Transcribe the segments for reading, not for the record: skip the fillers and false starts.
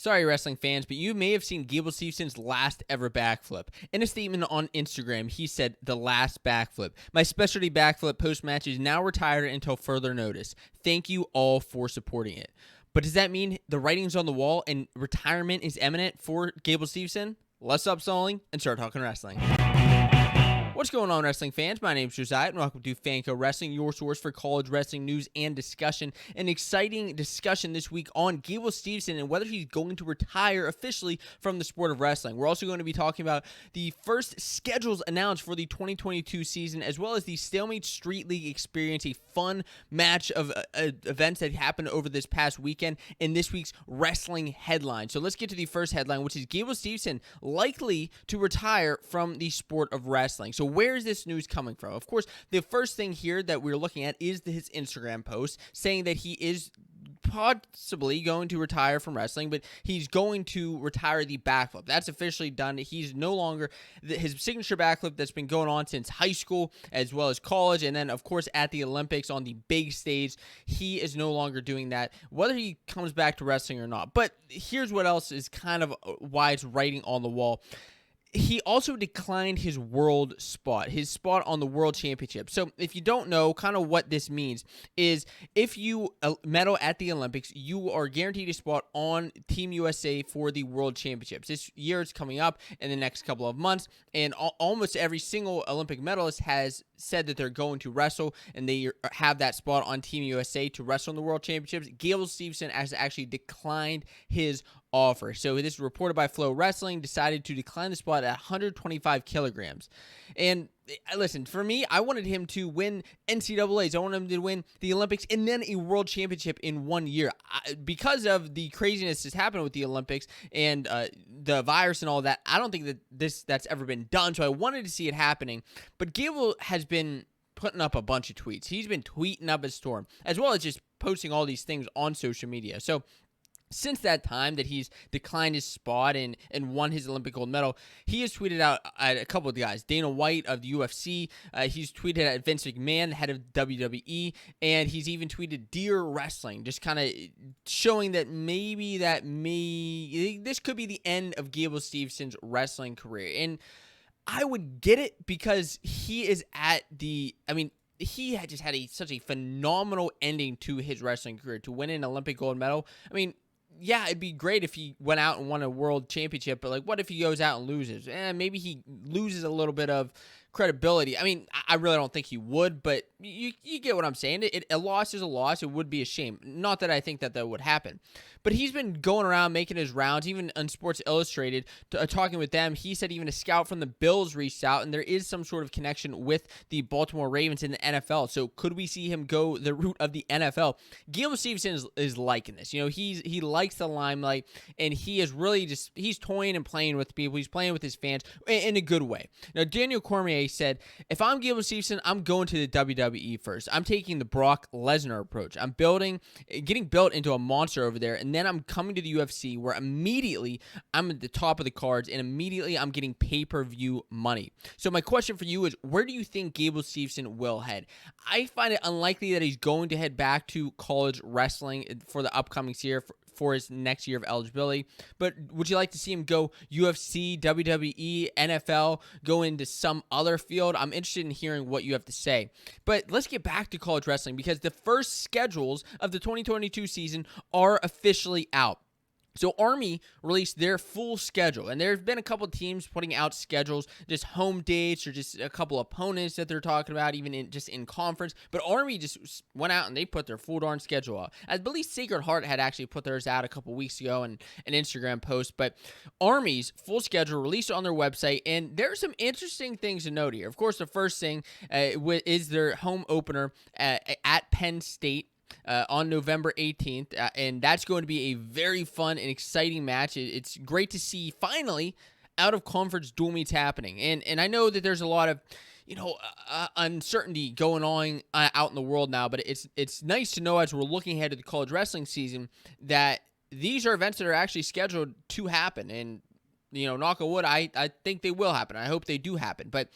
Sorry, wrestling fans, but you may have seen Gable Steveson's last ever backflip. In a statement on Instagram, he said, "The last backflip. My specialty backflip post-match is now retired until further notice. Thank you all for supporting it." But does that mean the writing's on the wall and retirement is imminent for Gable Steveson? Let's stop stalling and start talking wrestling. What's going on, wrestling fans? My name is Josiah, and welcome to Fanco Wrestling, your source for college wrestling news and discussion. An exciting discussion this week on Gable Steveson and whether he's going to retire officially from the sport of wrestling. We're also going to be talking about the first schedules announced for the 2022 season, as well as the Stalemates StreetLeague experience, a fun match of events that happened over this past weekend in this week's wrestling headline. So let's get to the first headline, which is Gable Steveson likely to retire from the sport of wrestling. So where is this news coming from? Of course, the first thing here that we're looking at is his Instagram post saying that he is possibly going to retire from wrestling, but he's going to retire the backflip. That's officially done. He's no longer his signature backflip that's been going on since high school as well as college, and then of course at the Olympics on the big stage. He is no longer doing that, whether he comes back to wrestling or not. But here's what else is kind of why it's writing on the wall. He also declined his his spot on the World Championship. So if you don't know, kind of what this means is if you medal at the Olympics, you are guaranteed a spot on Team USA for the World Championships. This year it's coming up in the next couple of months, and almost every single Olympic medalist has said that they're going to wrestle, and they have that spot on Team USA to wrestle in the World Championships. Gable Steveson has actually declined his offer. So this is reported by Flow Wrestling, decided to decline the spot at 125 kilograms. And listen, for me, I wanted him to win NCAAs. I wanted him to win the Olympics and then a world championship in 1 year. Because of the craziness that's happened with the Olympics and the virus and all that, I don't think that that's ever been done. So I wanted to see it happening. But Gable has been putting up a bunch of tweets. He's been tweeting up a storm, as well as just posting all these things on social media. So since that time that he's declined his spot and won his Olympic gold medal, he has tweeted out at a couple of the guys. Dana White of the UFC, he's tweeted at Vince McMahon, head of WWE, and he's even tweeted Dear Wrestling, just kind of showing that maybe this could be the end of Gable Steveson's wrestling career. And I would get it because he is he had just had such a phenomenal ending to his wrestling career. To win an Olympic gold medal, yeah, it'd be great if he went out and won a world championship, but what if he goes out and loses? Maybe he loses a little bit of credibility. I really don't think he would, but you get what I'm saying. A loss is a loss. It would be a shame. Not that I think that would happen. But he's been going around making his rounds, even on Sports Illustrated, talking with them. He said even a scout from the Bills reached out, and there is some sort of connection with the Baltimore Ravens in the NFL. So could we see him go the route of the NFL? Gable Steveson is liking this. He likes the limelight, and he is really he's toying and playing with people. He's playing with his fans in a good way. Now, Daniel Cormier said, "If I'm Gable Steveson, I'm going to the WWE first. I'm taking the Brock Lesnar approach. I'm getting built into a monster over there, and then I'm coming to the UFC where immediately I'm at the top of the cards, and immediately I'm getting pay-per-view money." So my question for you is, where do you think Gable Steveson will head? I find it unlikely that he's going to head back to college wrestling for the upcoming year, for his next year of eligibility. But would you like to see him go UFC, WWE, NFL, go into some other field? I'm interested in hearing what you have to say. But let's get back to college wrestling, because the first schedules of the 2022 season are officially out. So Army released their full schedule, and there have been a couple teams putting out schedules, just home dates or just a couple opponents that they're talking about, even in conference. But Army just went out and they put their full darn schedule out. I believe Sacred Heart had actually put theirs out a couple weeks ago in an Instagram post. But Army's full schedule released on their website, and there are some interesting things to note here. Of course, the first thing is their home opener at Penn State on November 18th, and that's going to be a very fun and exciting match. It's great to see finally out-of-conference dual meets happening, and I know that there's a lot of uncertainty going on out in the world now, but it's nice to know as we're looking ahead to the college wrestling season that these are events that are actually scheduled to happen, and knock on wood, I think they will happen. I hope they do happen, but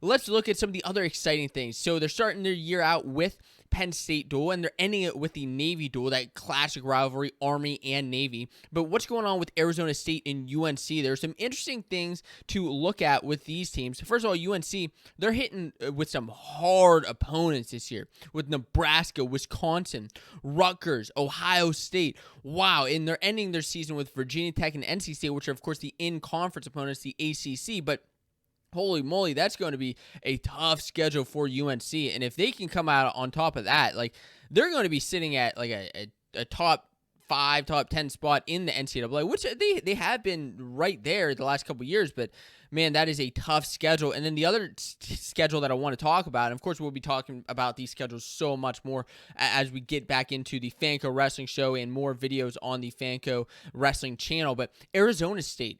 let's look at some of the other exciting things. So they're starting their year out with Penn State duel, and they're ending it with the Navy duel, that classic rivalry, Army and Navy. But what's going on with Arizona State and UNC? There's some interesting things to look at with these teams. First of all, UNC, they're hitting with some hard opponents this year, with Nebraska, Wisconsin, Rutgers, Ohio State. Wow, and they're ending their season with Virginia Tech and NC State, which are, of course, the in-conference opponents, the ACC. But holy moly, that's going to be a tough schedule for UNC. And if they can come out on top of that, like, they're going to be sitting at like a top 5, top 10 spot in the NCAA, which they have been right there the last couple of years. But man, that is a tough schedule. And then the other schedule that I want to talk about, and of course we'll be talking about these schedules so much more as we get back into the Fanco Wrestling Show and more videos on the Fanco Wrestling channel. But Arizona State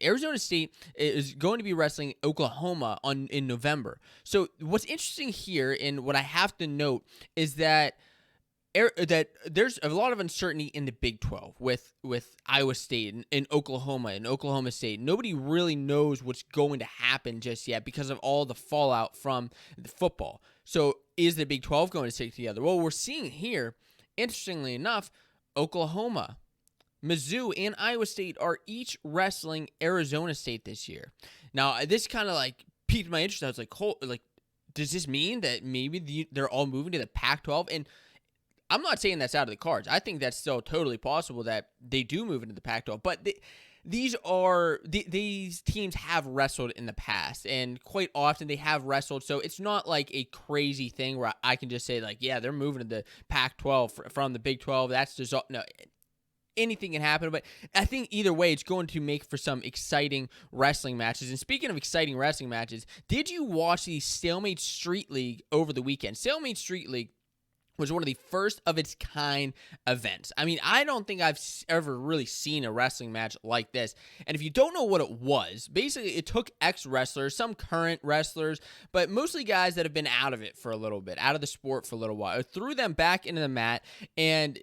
is going to be wrestling Oklahoma in November. So what's interesting here, and what I have to note, is that there's a lot of uncertainty in the Big 12 with Iowa State and Oklahoma and Oklahoma State. Nobody really knows what's going to happen just yet because of all the fallout from the football. So is the Big 12 going to stick together? Well, we're seeing here, interestingly enough, Oklahoma, Mizzou, and Iowa State are each wrestling Arizona State this year. Now, this kind of like piqued my interest. I was like, does this mean that maybe they're all moving to the Pac-12? And I'm not saying that's out of the cards. I think that's still totally possible that they do move into the Pac-12. But these teams have wrestled in the past, and quite often they have wrestled. So it's not like a crazy thing where I can just say, like, yeah, they're moving to the Pac-12 from the Big 12. That's just no. Anything can happen, but I think either way, it's going to make for some exciting wrestling matches. And speaking of exciting wrestling matches, did you watch the Stalemates StreetLeague over the weekend? Stalemates StreetLeague was one of the first of its kind events. I mean, I don't think I've ever really seen a wrestling match like this. And if you don't know what it was, basically it took ex-wrestlers, some current wrestlers, but mostly guys that have been out of it for a little bit, out of the sport for a little while. It threw them back into the mat and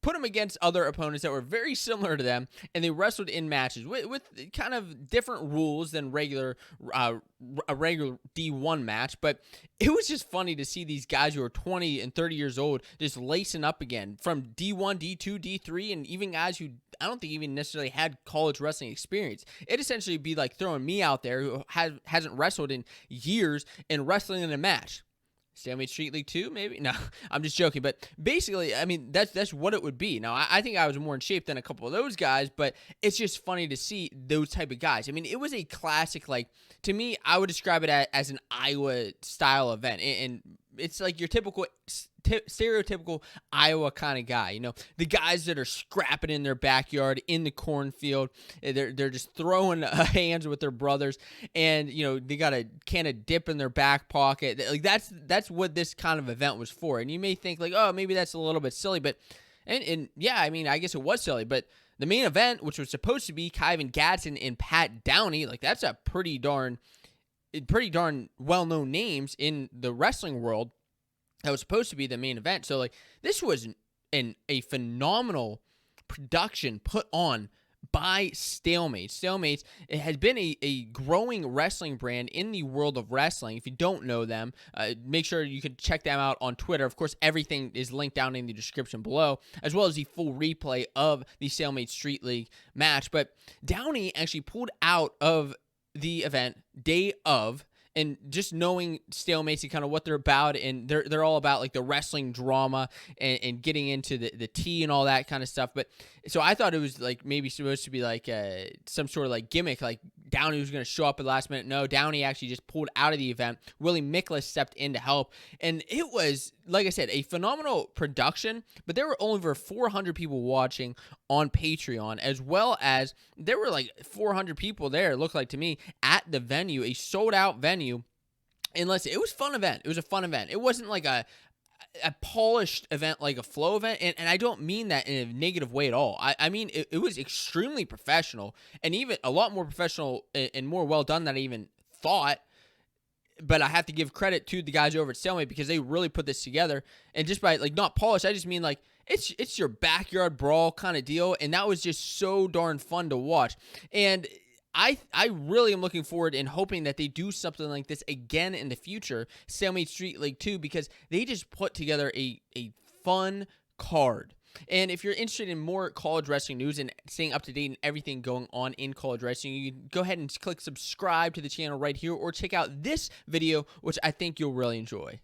put them against other opponents that were very similar to them, and they wrestled in matches with kind of different rules than a regular D1 match. But it was just funny to see these guys who are 20 and 30 years old just lacing up again from D1, D2, D3, and even guys who I don't think even necessarily had college wrestling experience. It'd essentially be like throwing me out there who hasn't wrestled in years and wrestling in a match. Stalemates StreetLeague 2, maybe? No, I'm just joking. But basically, I mean, that's what it would be. Now, I think I was more in shape than a couple of those guys, but it's just funny to see those type of guys. I mean, it was a classic, like, to me, I would describe it as an Iowa-style event. And it's like your typical stereotypical Iowa kind of guy, you know, the guys that are scrapping in their backyard in the cornfield. They're just throwing hands with their brothers, and you know they got a can of dip in their back pocket. Like that's what this kind of event was for. And you may think like, oh, maybe that's a little bit silly, but and yeah, I mean, I guess it was silly, but the main event, which was supposed to be Kyvan Gadsden and Pat Downey, like that's a pretty darn well-known names in the wrestling world. That was supposed to be the main event. So, like, this was a phenomenal production put on by Stalemates. Stalemates, it has been a growing wrestling brand in the world of wrestling. If you don't know them, make sure you can check them out on Twitter. Of course, everything is linked down in the description below, as well as the full replay of the Stalemates StreetLeague match. But Downey actually pulled out of the event day of. And just knowing Stalemates and kind of what they're about, and they're all about like the wrestling drama and getting into the tea and all that kind of stuff. But so I thought it was like maybe supposed to be like some sort of like gimmick, like Downey was going to show up at the last minute. No, Downey actually just pulled out of the event. Willie Miklas stepped in to help, and it was, like I said, a phenomenal production. But there were over 400 people watching on Patreon, as well as there were like 400 people there, it looked like to me, at the venue, a sold-out venue. And listen, it was a fun event. It was a fun event. It wasn't like a polished event like a flow event, and I don't mean that in a negative way at all. I mean it was extremely professional, and even a lot more professional and more well done than I even thought. But I have to give credit to the guys over at Stalemate because they really put this together. And just by like not polished, I just mean like it's your backyard brawl kind of deal, and that was just so darn fun to watch. And I really am looking forward and hoping that they do something like this again in the future, Stalemates Street League 2, because they just put together a fun card. And if you're interested in more college wrestling news and staying up to date and everything going on in college wrestling, you can go ahead and click subscribe to the channel right here, or check out this video, which I think you'll really enjoy.